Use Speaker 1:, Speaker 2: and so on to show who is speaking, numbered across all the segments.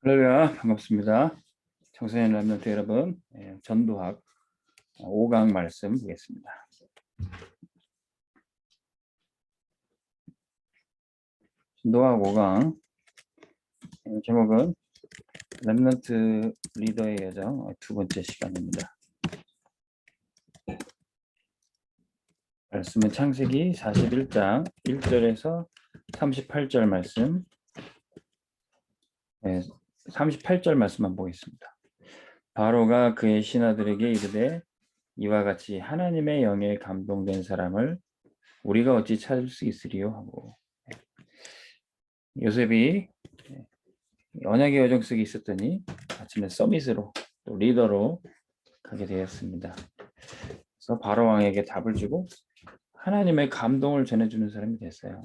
Speaker 1: 할렐루야, 반갑습니다. 청소년 랩런트 여러분, 전도학 5강 말씀 보겠습니다. 전도학 5강 제목은 랩런트 리더의 여정 두 번째 시간입니다. 말씀은 창세기 41장 1절에서 38절 말씀, 38절 말씀만 보겠습니다. 바로가 그의 신하들에게 이르되 이와 같이 하나님의 영에 감동된 사람을 우리가 어찌 찾을 수 있으리요 하고, 요셉이 언약의 여정 속에 있었더니 아침에 서밋으로 또 리더로 가게 되었습니다. 그래서 바로 왕에게 답을 주고 하나님의 감동을 전해주는 사람이 됐어요.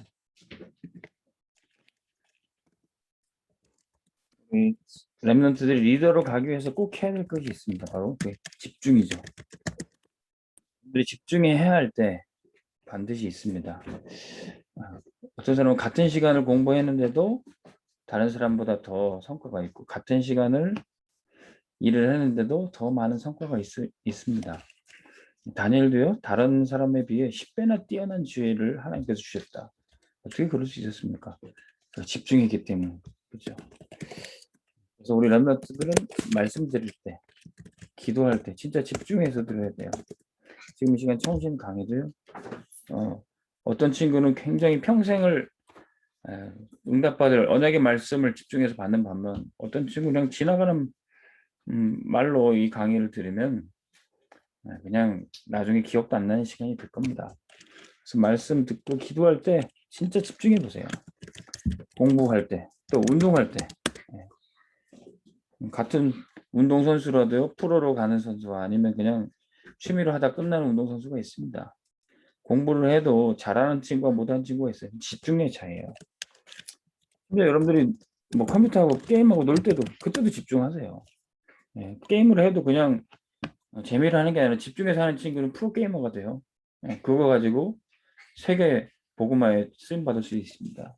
Speaker 1: 렘넌트들이 리더로 가기 위해서 꼭 해야 될 것이 있습니다. 바로 집중이죠. 우리 집중해야 할 때 반드시 있습니다. 어떤 사람은 같은 시간을 공부했는데도 다른 사람보다 더 성과가 있고, 같은 시간을 일을 했는데도 더 많은 성과가 있습니다. 다니엘도요, 다른 사람에 비해 10배나 뛰어난 지혜를 하나님께서 주셨다. 어떻게 그럴 수 있었습니까? 집중했기 때문에. 그렇죠. 그래서 우리 렘넌트들은 말씀드릴 때, 기도할 때 진짜 집중해서 들어야 돼요. 지금 이 시간 청신 강의도요, 어떤 친구는 굉장히 평생을 응답받을 언약의 말씀을 집중해서 받는 반면, 어떤 친구는 그냥 지나가는 말로 이 강의를 들으면 그냥 나중에 기억도 안 나는 시간이 될 겁니다. 그래서 말씀 듣고 기도할 때 진짜 집중해 보세요. 공부할 때, 또 운동할 때. 같은 운동선수라도요, 프로로 가는 선수와 아니면 그냥 취미로 하다 끝나는 운동선수가 있습니다. 공부를 해도 잘하는 친구와 못하는 친구가 있어요. 집중력의 차이예요. 근데 여러분들이 뭐 컴퓨터하고 게임하고 놀 때도 그때도 집중하세요. 게임을 해도 그냥 재미를 하는 게 아니라 집중해서 하는 친구는 프로게이머가 돼요. 그거 가지고 세계 복음화에 쓰임 받을 수 있습니다.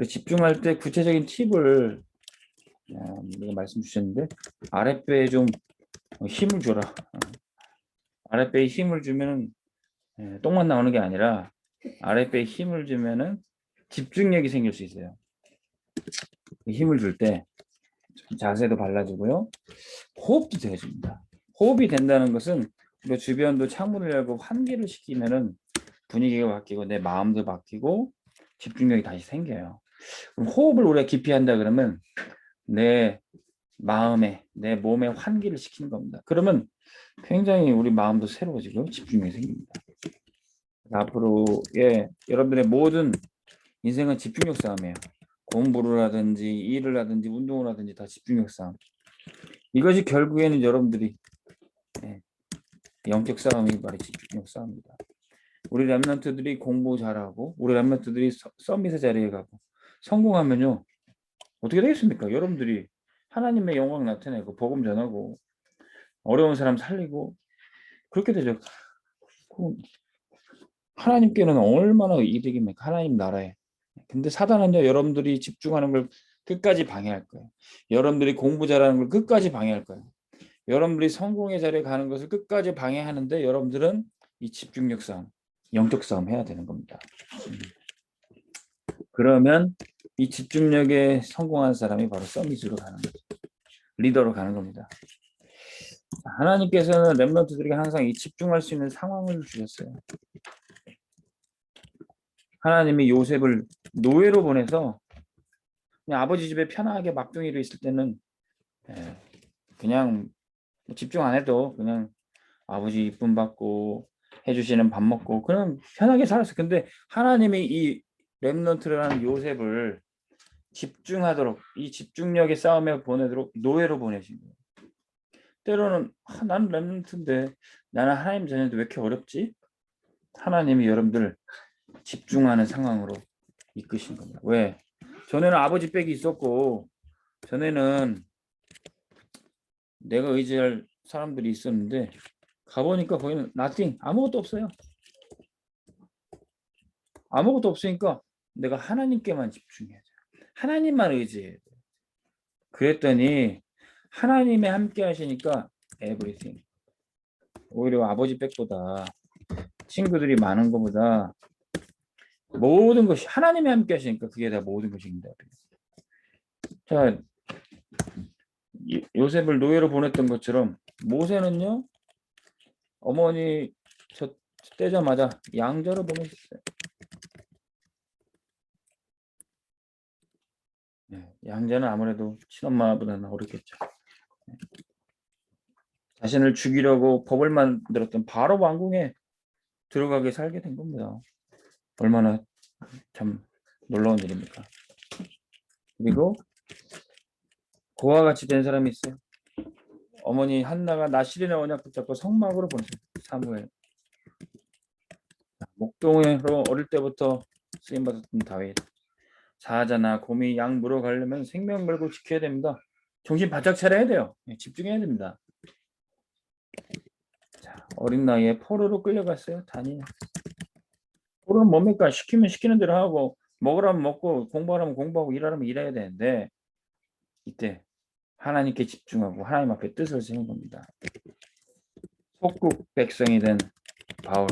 Speaker 1: 집중할 때 구체적인 팁을 말씀 주셨는데, 아랫배에 좀 힘을 줘라. 아랫배에 힘을 주면은 똥만 나오는 게 아니라 아랫배에 힘을 주면은 집중력이 생길 수 있어요. 힘을 줄 때 자세도 발라주고요, 호흡도 되어집니다. 호흡이 된다는 것은 우리 주변도 창문을 열고 환기를 시키면은 분위기가 바뀌고 내 마음도 바뀌고 집중력이 다시 생겨요. 그럼 호흡을 우리가 깊이 한다 그러면 내 마음에, 내 몸에 환기를 시키는 겁니다. 그러면 굉장히 우리 마음도 새로워지고 집중력이 생깁니다. 앞으로의 여러분들의 모든 인생은 집중력 싸움이에요. 공부를 하든지 일을 하든지 운동을 하든지 다 집중력 싸움. 이것이 결국에는 여러분들이 영적 싸움이 바로 집중력 싸움입니다. 우리 랩런트들이 공부 잘하고 우리 랩런트들이 서밋의 자리에 가고 성공하면요, 어떻게 되겠습니까? 여러분들이 하나님의 영광 나타내고 복음 전하고 어려운 사람 살리고 그렇게 되죠. 하나님께는 얼마나 이득입니까? 하나님 나라에. 근데 사단은요, 여러분들이 집중하는 걸 끝까지 방해할 거예요. 여러분들이 공부 잘하는 걸 끝까지 방해할 거예요. 여러분들이 성공의 자리에 가는 것을 끝까지 방해하는데, 여러분들은 이 집중력 싸움, 영적 싸움 해야 되는 겁니다. 그러면 이 집중력에 성공한 사람이 바로 서밋으로 가는 거죠. 리더로 가는 겁니다. 하나님께서는 렘넌트들에게 항상 이 집중할 수 있는 상황을 주셨어요. 하나님이 요셉을 노예로 보내서 그냥 아버지 집에 편하게 막둥이로 있을 때는 그냥 집중 안 해도 그냥 아버지 이쁨 받고 해주시는 밥 먹고 그냥 편하게 살았어요. 근데 하나님이 이 렘넌트라는 요셉을 집중하도록, 이 집중력의 싸움에 보내도록 노예로 보내신 거예요. 때로는 나는 렘넌트인데 나는 하나님 자녀인데 왜 이렇게 어렵지? 하나님이 여러분들 집중하는 상황으로 이끄신 겁니다. 왜? 전에는 아버지 빽이 있었고, 전에는 내가 의지할 사람들이 있었는데 가보니까 거기는 nothing, 아무것도 없어요. 아무것도 없으니까 내가 하나님께만 집중해야 돼요. 하나님만 의지해야 돼요. 그랬더니 하나님이 함께 하시니까 everything. 오히려 아버지 백보다 친구들이 많은 것보다 모든 것이 하나님이 함께 하시니까 그게 다 모든 것입니다. 자, 요셉을 노예로 보냈던 것처럼 모세는요, 어머니 저 떼자마자 양자로 보냈어요. 네, 양자는 아무래도 친엄마보다는 어렵겠죠. 자신을 죽이려고 법을 만들었던 바로 왕궁에 들어가게 살게 된 겁니다. 얼마나 참 놀라운 일입니까? 그리고 그와 같이 된 사람이 있어요. 어머니 한나가 나실인의 언약 붙잡고 성막으로 보냈어요. 사무엘. 목동으로 어릴 때부터 쓰임받았던 다윗. 사자나 곰이 양 물어가려면 생명 걸고 지켜야 됩니다. 정신 바짝 차려야 돼요. 집중해야 됩니다. 자, 어린 나이에 포로로 끌려갔어요. 다니엘. 포로는 뭡니까? 시키면 시키는 대로 하고 먹으라면 먹고 공부하라면 공부하고 일하라면 일해야 되는데 이때 하나님께 집중하고 하나님 앞에 뜻을 세운 겁니다. 속국 백성이 된 바울.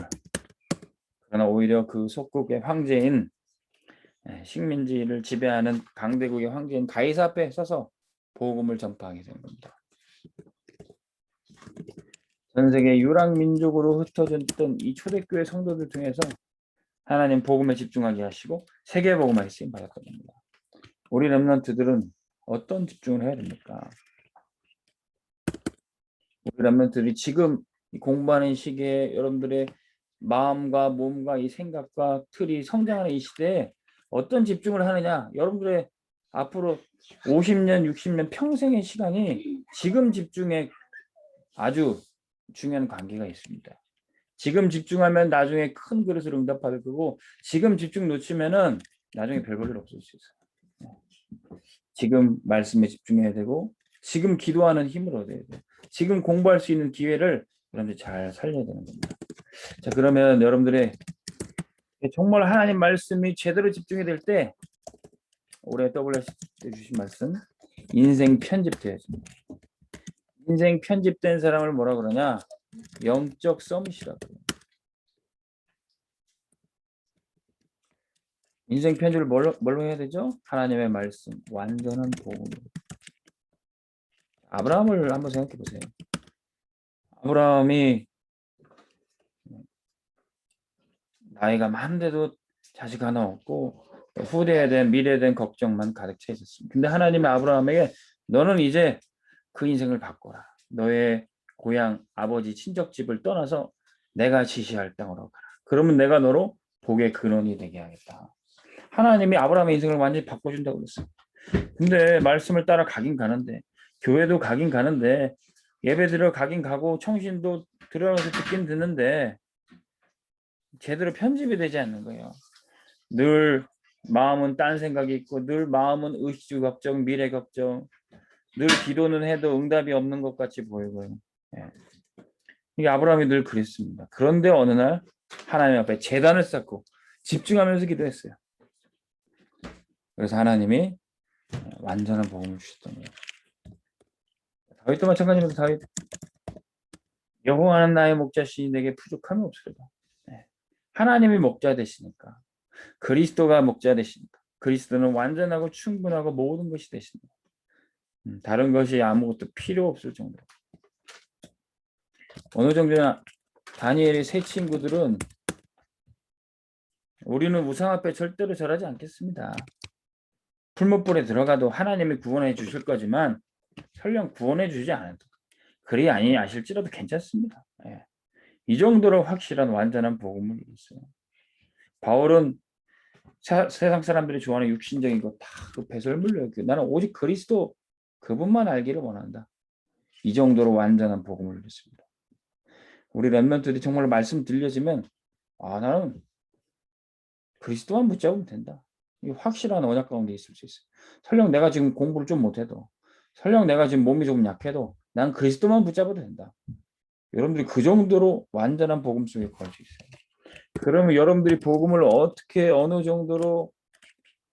Speaker 1: 그러나 오히려 그 속국의 황제인 식민지를 지배하는 강대국의 황제인 가이사 앞에 서서 복음을 전파하게 된 겁니다. 전 세계 유랑민족으로 흩어졌던 이 초대교회 성도들 중에서 하나님 복음에 집중하게 하시고 세계 복음에 쓰임 받았던 겁니다. 우리 렘넌트들은 어떤 집중을 해야 됩니까? 우리 렘넌트들이 지금 공부하는 시기에 여러분들의 마음과 몸과 이 생각과 틀이 성장하는 이 시대에 어떤 집중을 하느냐, 여러분들의 앞으로 50년, 60년 평생의 시간이 지금 집중에 아주 중요한 관계가 있습니다. 지금 집중하면 나중에 큰 그릇을 응답받을 거고 지금 집중 놓치면은 나중에 별 볼 일 없을 수 있어요. 지금 말씀에 집중해야 되고 지금 기도하는 힘을 얻어야 돼요. 지금 공부할 수 있는 기회를 여러분들 잘 살려야 되는 겁니다. 자, 그러면 여러분들의 정말 하나님 말씀이 제대로 집중이 될 때 올해 WS 때 주신 말씀 인생 편집돼야지. 인생 편집된 사람을 뭐라 그러냐? 영적 서밋이라고 그래요. 인생 편집을 뭘로 해야 되죠? 하나님의 말씀, 완전한 복음. 아브라함을 한번 생각해 보세요. 아브라함이 나이가 많은데도 자식 하나 없고 후대에 대한 미래에 대한 걱정만 가득 차 있었습니다. 근데 하나님이 아브라함에게 너는 이제 그 인생을 바꿔라. 너의 고향 아버지 친척집을 떠나서 내가 지시할 땅으로 가라. 그러면 내가 너로 복의 근원이 되게 하겠다. 하나님이 아브라함의 인생을 완전히 바꿔준다고 그랬어요. 근데 말씀을 따라 가긴 가는데 교회도 가긴 가는데 예배 드려 가긴 가고 청신도 들어가서 듣긴 듣는데 제대로 편집이 되지 않는 거예요. 늘 마음은 딴 생각이 있고 늘 마음은 의식 걱정, 미래 걱정, 늘 기도는 해도 응답이 없는 것 같이 보이고요. 이게 아브라함이 늘 그랬습니다. 그런데 어느 날 하나님 앞에 제단을 쌓고 집중하면서 기도했어요. 그래서 하나님이 완전한 복음을 주셨던 거예요. 다윗도 마찬가지로 다윗 여호와는 나의 목자시니 내게 부족함이 없으리라. 하나님이 목자 되시니까 그리스도가 목자 되시니까 그리스도는 완전하고 충분하고 모든 것이 되십니다. 다른 것이 아무것도 필요 없을 정도로. 어느 정도나 다니엘의 세 친구들은 우리는 우상 앞에 절대로 절하지 않겠습니다. 풀무불에 들어가도 하나님이 구원해 주실 거지만 설령 구원해 주지 않아도 그리 아니하실지라도 괜찮습니다. 이 정도로 확실한 완전한 복음을 이뤘어요. 바울은 세상 사람들이 좋아하는 육신적인 거 다 그 배설물로 나는 오직 그리스도 그분만 알기를 원한다. 이 정도로 완전한 복음을 이뤘습니다. 우리 렘넌트들이 정말 말씀 들려지면 나는 그리스도만 붙잡으면 된다. 이 확실한 언약 가운데 있을 수 있어요. 설령 내가 지금 공부를 좀 못해도 설령 내가 지금 몸이 조금 약해도 난 그리스도만 붙잡아도 된다. 여러분들이 그 정도로 완전한 복음 속에 거할 수 있어요. 그러면 여러분들이 복음을 어떻게 어느 정도로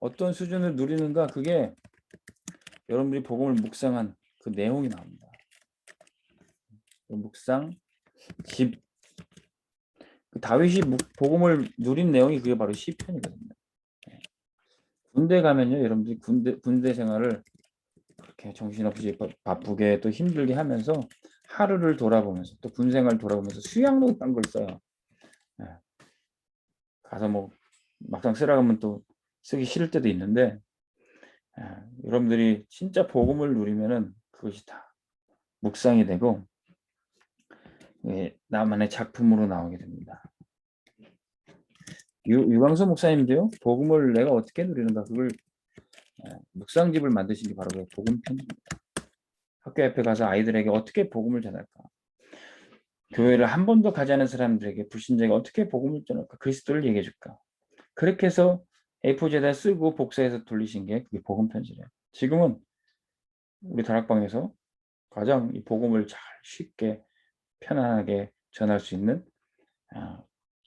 Speaker 1: 어떤 수준을 누리는가 그게 여러분들이 복음을 묵상한 그 내용이 나옵니다. 그 묵상, 집, 그 다윗이 복음을 누린 내용이 그게 바로 시편이거든요. 군대 가면요, 여러분들이 군대 생활을 그렇게 정신없이 바쁘게 또 힘들게 하면서 하루를 돌아보면서 또 군 생활 돌아보면서 수양록 딴 걸 써요. 예. 가서 뭐 막상 쓰라가면 또 쓰기 싫을 때도 있는데, 여러분들이 진짜 복음을 누리면은 그것이 다 묵상이 되고 나만의 작품으로 나오게 됩니다. 유광수 목사님도요, 복음을 내가 어떻게 누리는가, 그걸 묵상집을 만드신 게 바로 그 복음 편지입니다. 학교 앞에 가서 아이들에게 어떻게 복음을 전할까, 교회를 한 번도 가지 않은 사람들에게, 불신자에게 어떻게 복음을 전할까, 그리스도를 얘기해 줄까, 그렇게 해서 A4지에다 쓰고 복사해서 돌리신 게 그게 복음 편지래요. 지금은 우리 다락방에서 가장 이 복음을 잘 쉽게 편안하게 전할 수 있는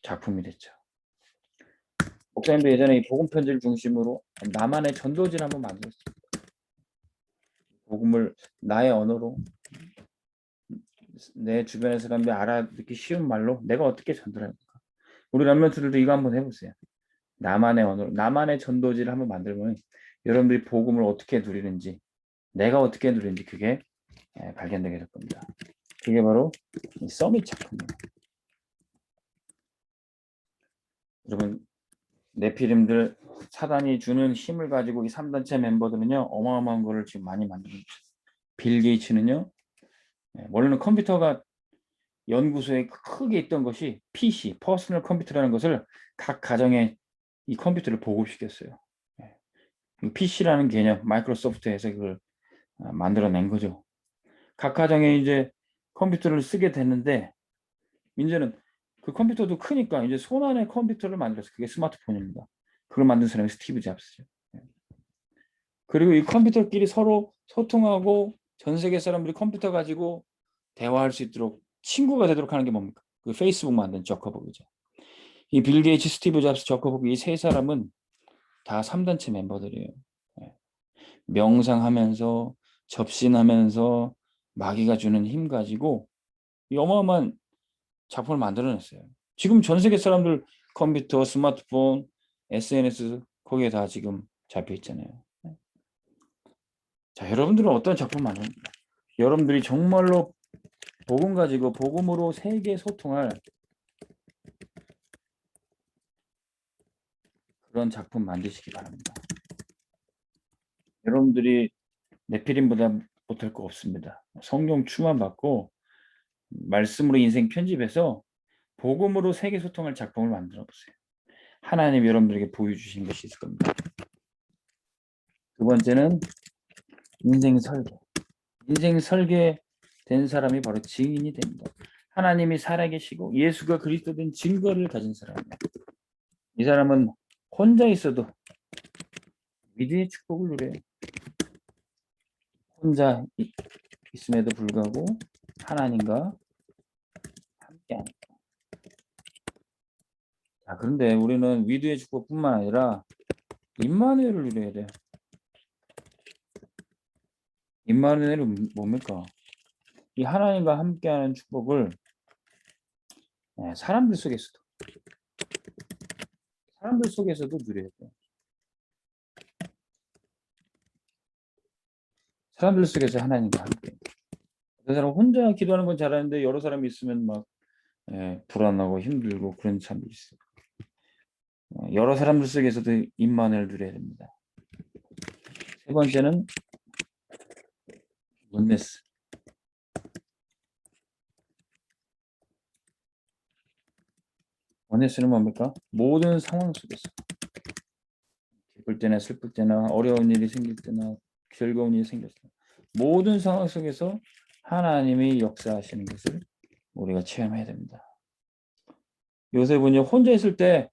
Speaker 1: 작품이 됐죠. 목사님도 예전에 이 복음 편지를 중심으로 나만의 전도지를 한번 만들었어요. 복음을 나의 언어로 내 주변의 사람들이 알아듣기 쉬운 말로 내가 어떻게 전달할까. 우리 람멘트들도 이거 한번 해보세요. 나만의 언어로, 나만의 전도지를 한번 만들면 여러분들이 복음을 어떻게 누리는지, 내가 어떻게 누리는지 그게 발견되게 될 겁니다. 그게 바로 이 서밋 작품이에요. 여러분, 네피림들, 사단이 주는 힘을 가지고 이 3단체 멤버들은요, 어마어마한 거를 지금 많이 만들고 있어요. 빌 게이츠는요, 원래는 컴퓨터가 연구소에 크게 있던 것이 PC, 퍼스널 컴퓨터라는 것을 각 가정에 이 컴퓨터를 보급시켰어요. PC라는 개념, 마이크로소프트에서 그걸 만들어낸 거죠. 각 가정에 이제 컴퓨터를 쓰게 됐는데, 이제는 그 컴퓨터도 크니까 이제 손 안에 컴퓨터를 만들었어요. 그게 스마트폰입니다. 그걸 만든 사람이 스티브 잡스죠. 그리고 이 컴퓨터끼리 서로 소통하고 전 세계 사람들이 컴퓨터 가지고 대화할 수 있도록 친구가 되도록 하는 게 뭡니까? 그 페이스북 만든 저커버그죠. 이 빌 게이츠, 스티브 잡스, 저커버그, 이 세 사람은 다 3단체 멤버들이에요. 명상하면서 접신하면서 마귀가 주는 힘 가지고 이 어마어마한 작품을 만들어냈어요. 지금 전 세계 사람들 컴퓨터, 스마트폰, SNS 거기에 다 지금 잡혀 있잖아요. 자, 여러분들은 어떤 작품 만듭니까? 여러분들이 정말로 복음 가지고 복음으로 세계 소통할 그런 작품 만드시기 바랍니다. 여러분들이 네피림보다 못할 거 없습니다. 성령 충만 받고 말씀으로 인생 편집해서 복음으로 세계 소통할 작품을 만들어 보세요. 하나님 여러분들에게 보여주신 것이 있을 겁니다. 두 번째는 인생 설계. 인생 설계된 사람이 바로 증인이 됩니다. 하나님이 살아계시고 예수가 그리스도 된 증거를 가진 사람입니다. 이 사람은 혼자 있어도 위대의 축복을 누려요. 혼자 있음에도 불구하고 하나님과 함께하니까. 자, 그런데 우리는 위대의 축복뿐만 아니라 임마누엘을 누려야 돼요. 임마누엘은 뭡니까? 이 하나님과 함께하는 축복을 사람들 속에서도 누려야 돼요. 사람들 속에서 하나님과 함께. 그 사람 혼자 기도하는 건 잘하는데 여러 사람이 있으면 막 불안하고 힘들고 그런 사람도 있어요. 여러 사람들 속에서도 임만을 누려야 됩니다. 세 번째는 원네스. 원네스는 뭡니까? 모든 상황 속에서 기쁠 때나 슬플 때나 어려운 일이 생길 때나 즐거운 일이 생겼을 때 모든 상황 속에서 하나님이 역사하시는 것을 우리가 체험해야 됩니다. 요셉은요, 혼자 있을 때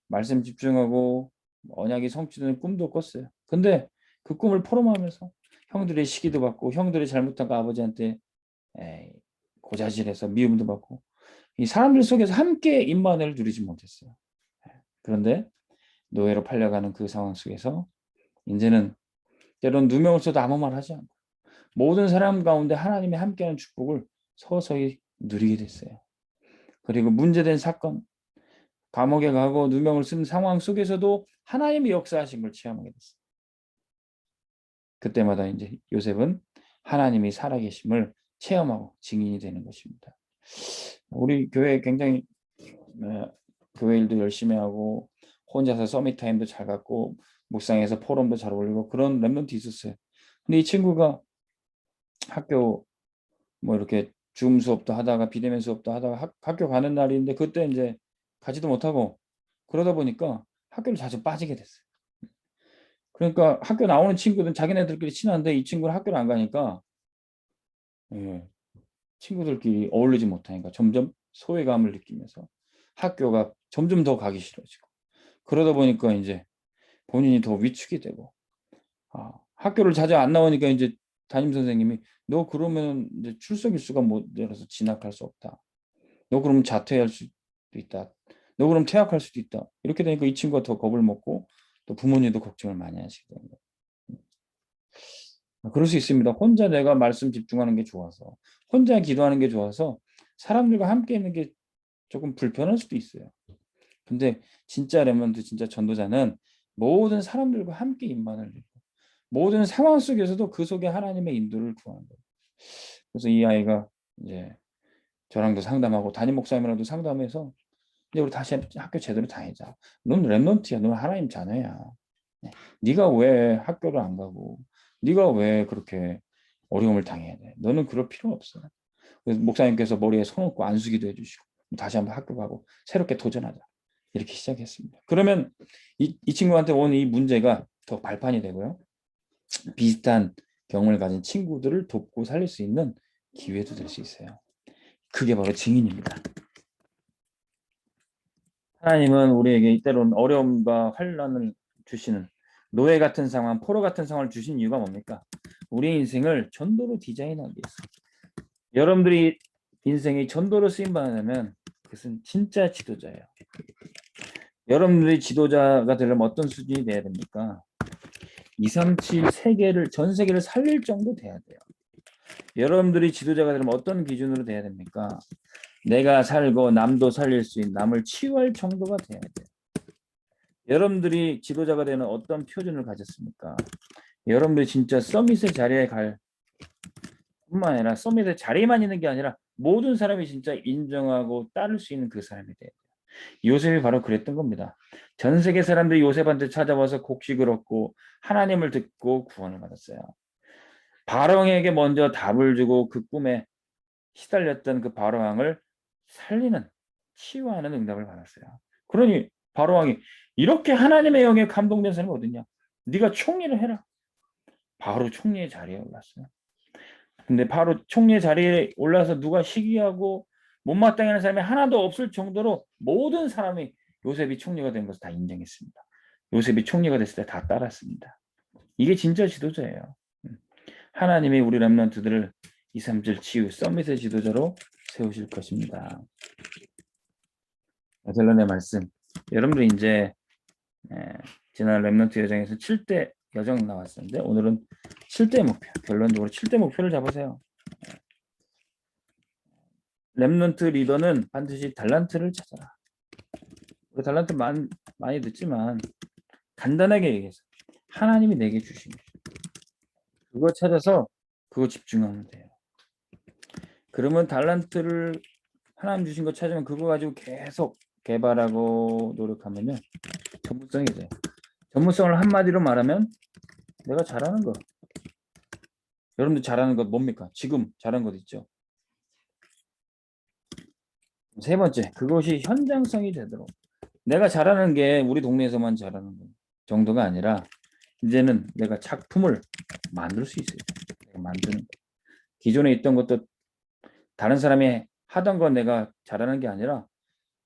Speaker 1: 말씀 집중하고 언약이 성취되는 꿈도 꿨어요. 근데 그 꿈을 포럼하면서 형들의 시기도 받고 형들이 잘못한 거 아버지한테 고자질해서 미움도 받고 이 사람들 속에서 함께 임마누엘을 누리지 못했어요. 그런데 노예로 팔려가는 그 상황 속에서 이제는 때론 누명을 써도 아무 말 하지 않고 모든 사람 가운데 하나님이 함께하는 축복을 서서히 누리게 됐어요. 그리고 문제된 사건, 감옥에 가고 누명을 쓴 상황 속에서도 하나님이 역사하신 걸 체험하게 됐어요. 그때마다 이제 요셉은 하나님이 살아계심을 체험하고 증인이 되는 것입니다. 우리 교회 굉장히 교회 일도 열심히 하고 혼자서 서밋 타임도 잘 갖고 묵상해서 포럼도 잘 올리고 그런 랩런트 있었어요. 근데 이 친구가 학교 뭐 이렇게 줌 수업도 하다가 비대면 수업도 하다가 학교 가는 날인데 그때 이제 가지도 못하고 그러다 보니까 학교를 자주 빠지게 됐어요. 그러니까 학교 나오는 친구들은 자기네들끼리 친한데 이 친구는 학교를 안 가니까 친구들끼리 어울리지 못하니까 점점 소외감을 느끼면서 학교가 점점 더 가기 싫어지고 그러다 보니까 이제 본인이 더 위축이 되고 학교를 자주 안 나오니까 이제 담임 선생님이 너 그러면 이제 출석 일수가 모자라서 진학할 수 없다. 너 그러면 자퇴할 수도 있다. 너 그럼 퇴학할 수도 있다. 이렇게 되니까 이 친구가 더 겁을 먹고 또 부모님도 걱정을 많이 하시게 되는 거예요. 그럴 수 있습니다. 혼자 내가 말씀 집중하는 게 좋아서 혼자 기도하는 게 좋아서 사람들과 함께 있는 게 조금 불편할 수도 있어요. 근데 진짜 렘넌트 진짜 전도자는 모든 사람들과 함께 임만을 내고 모든 상황 속에서도 그 속에 하나님의 인도를 구하는 거예요. 그래서 이 아이가 이제 저랑도 상담하고 담임 목사님이랑도 상담해서 이제 우리 다시 학교 제대로 다니자. 넌 렘넌트야. 넌 하나님 자녀야. 네가 왜 학교를 안 가고 네가 왜 그렇게 어려움을 당해야 돼. 너는 그럴 필요 없어. 그래서 목사님께서 머리에 손 얹고 안수기도 해주시고 다시 한번 학교 가고 새롭게 도전하자. 이렇게 시작했습니다. 그러면 이 친구한테 온 이 문제가 더 발판이 되고요. 비슷한 경험을 가진 친구들을 돕고 살릴 수 있는 기회도 될 수 있어요. 그게 바로 증인입니다. 하나님은 우리에게 이때로는 어려움과 환난을 주시는 노예 같은 상황, 포로 같은 상황을 주신 이유가 뭡니까? 우리 인생을 전도로 디자인하기 위해서. 여러분들이 인생이 전도로 쓰임받으려면 그것은 진짜 지도자예요. 여러분들이 지도자가 되려면 어떤 수준이 돼야 됩니까? 237 세계를 전 세계를 살릴 정도 돼야 돼요. 여러분들이 지도자가 되려면 어떤 기준으로 돼야 됩니까? 내가 살고 남도 살릴 수 있는 남을 치유할 정도가 돼야 돼요. 여러분들이 지도자가 되는 어떤 표준을 가졌습니까? 여러분들이 진짜 서밋의 자리에 갈 뿐만 아니라 서밋의 자리에만 있는 게 아니라 모든 사람이 진짜 인정하고 따를 수 있는 그 사람이 돼요. 요셉이 바로 그랬던 겁니다. 전 세계 사람들이 요셉한테 찾아와서 곡식을 얻고 하나님을 듣고 구원을 받았어요. 바로왕에게 먼저 답을 주고 그 꿈에 시달렸던 그 바로왕을 살리는 치유하는 응답을 받았어요. 그러니 바로왕이 이렇게 하나님의 영에 감동된 사람이 어딨냐? 네가 총리를 해라. 바로 총리의 자리에 올랐어요. 근데 바로 총리의 자리에 올라서 누가 시기하고 못마땅해 하는 사람이 하나도 없을 정도로 모든 사람이 요셉이 총리가 된 것을 다 인정했습니다. 요셉이 총리가 됐을 때 다 따랐습니다. 이게 진짜 지도자예요. 하나님이 우리 렘넌트들을 2, 3절 치유 서밋의 지도자로 세우실 것입니다. 결론의 말씀. 여러분들 이제 지난 렘넌트 여정에서 7대 여정 나왔었는데 오늘은 7대 목표, 결론적으로 7대 목표를 잡으세요. 렘넌트 리더는 반드시 달란트를 찾아라. 우리 달란트 많이 듣지만 간단하게 얘기해서 하나님이 내게 주신 것. 그거 찾아서 그거 집중하면 돼요. 그러면 달란트를 하나님 주신 거 찾으면 그거 가지고 계속 개발하고 노력하면요. 전문성이 돼요. 전문성을 한마디로 말하면 내가 잘하는 거. 여러분들 잘하는 것 뭡니까? 지금 잘하는 것 있죠. 세 번째, 그것이 현장성이 되도록. 내가 잘하는 게 우리 동네에서만 잘하는 정도가 아니라 이제는 내가 작품을 만들 수 있어요. 내가 만드는 거. 기존에 있던 것도 다른 사람이 하던 거 내가 잘하는 게 아니라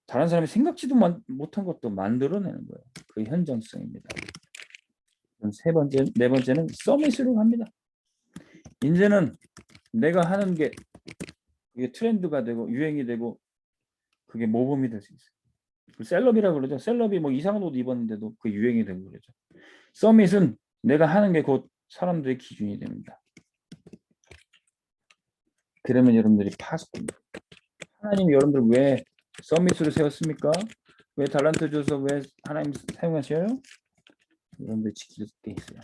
Speaker 1: 다른 사람이 생각지도 못한 것도 만들어내는 거예요. 그 현장성입니다. 세 번째, 네 번째는 서밋으로 갑니다. 이제는 내가 하는 게 그게 트렌드가 되고 유행이 되고 그게 모범이 될 수 있어요. 셀럽이라고 그러죠. 셀럽이 뭐 이상한 옷 입었는데도 그 유행이 되고 그러죠. 서밋은 내가 하는 게 곧 사람들의 기준이 됩니다. 그러면 여러분들이 파수꾼. 하나님이 여러분들 왜 서밋으로 세웠습니까? 왜 달란트 줘서 왜 하나님 사용하셔요? 여러분들 지킬 때 있어요.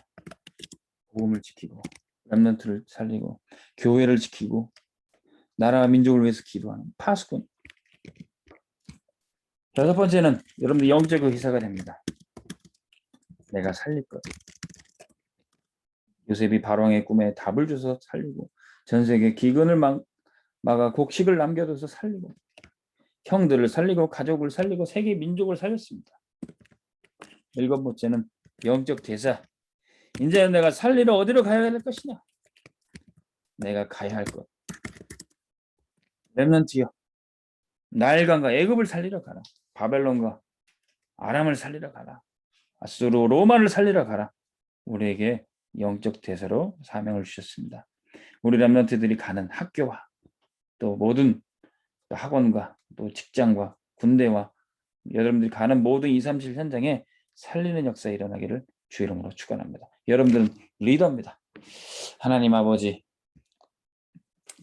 Speaker 1: 복음을 지키고 렘넌트를 살리고 교회를 지키고 나라와 민족을 위해서 기도하는 파수꾼. 여섯 번째는 여러분들 영적 의사가 됩니다. 내가 살릴 것. 요셉이 바로왕의 꿈에 답을 줘서 살리고 전 세계 기근을 막아 곡식을 남겨둬서 살리고 형들을 살리고 가족을 살리고 세계 민족을 살렸습니다. 일곱 번째는 영적 대사. 이제 내가 살리러 어디로 가야 할 것이냐? 내가 가야 할 것. 렘넌트여, 나일강과 애굽을 살리러 가라. 바벨론과 아람을 살리러 가라. 아수르 로마를 살리러 가라. 우리에게 영적 대사로 사명을 주셨습니다. 우리 렘넌트들이 가는 학교와 또 모든 학원과 또 직장과 군대와 여러분들이 가는 모든 237 현장에 살리는 역사 일어나기를 주 이름으로 축원합니다. 여러분들은 리더입니다. 하나님 아버지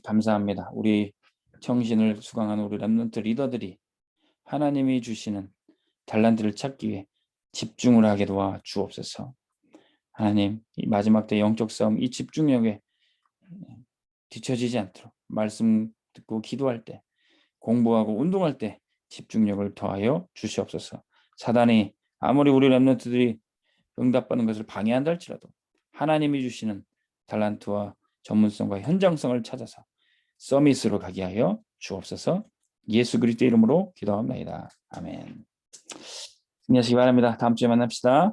Speaker 1: 감사합니다. 우리 정신을 수강하는 우리 렘넌트 리더들이 하나님이 주시는 달란트를 찾기 위해 집중을 하게 도와 주옵소서. 하나님, 이 마지막 때 영적 싸움, 이 집중력에 뒤처지지 않도록 말씀 듣고 기도할 때, 공부하고 운동할 때 집중력을 더하여 주시옵소서. 사단이 아무리 우리 렘넌트들이 응답받는 것을 방해한다 할지라도 하나님이 주시는 달란트와 전문성과 현장성을 찾아서 서밋으로 가게 하여 주옵소서. 예수 그리스도 이름으로 기도합니다. 아멘. 승리하시기 바랍니다. 다음 주에 만납시다.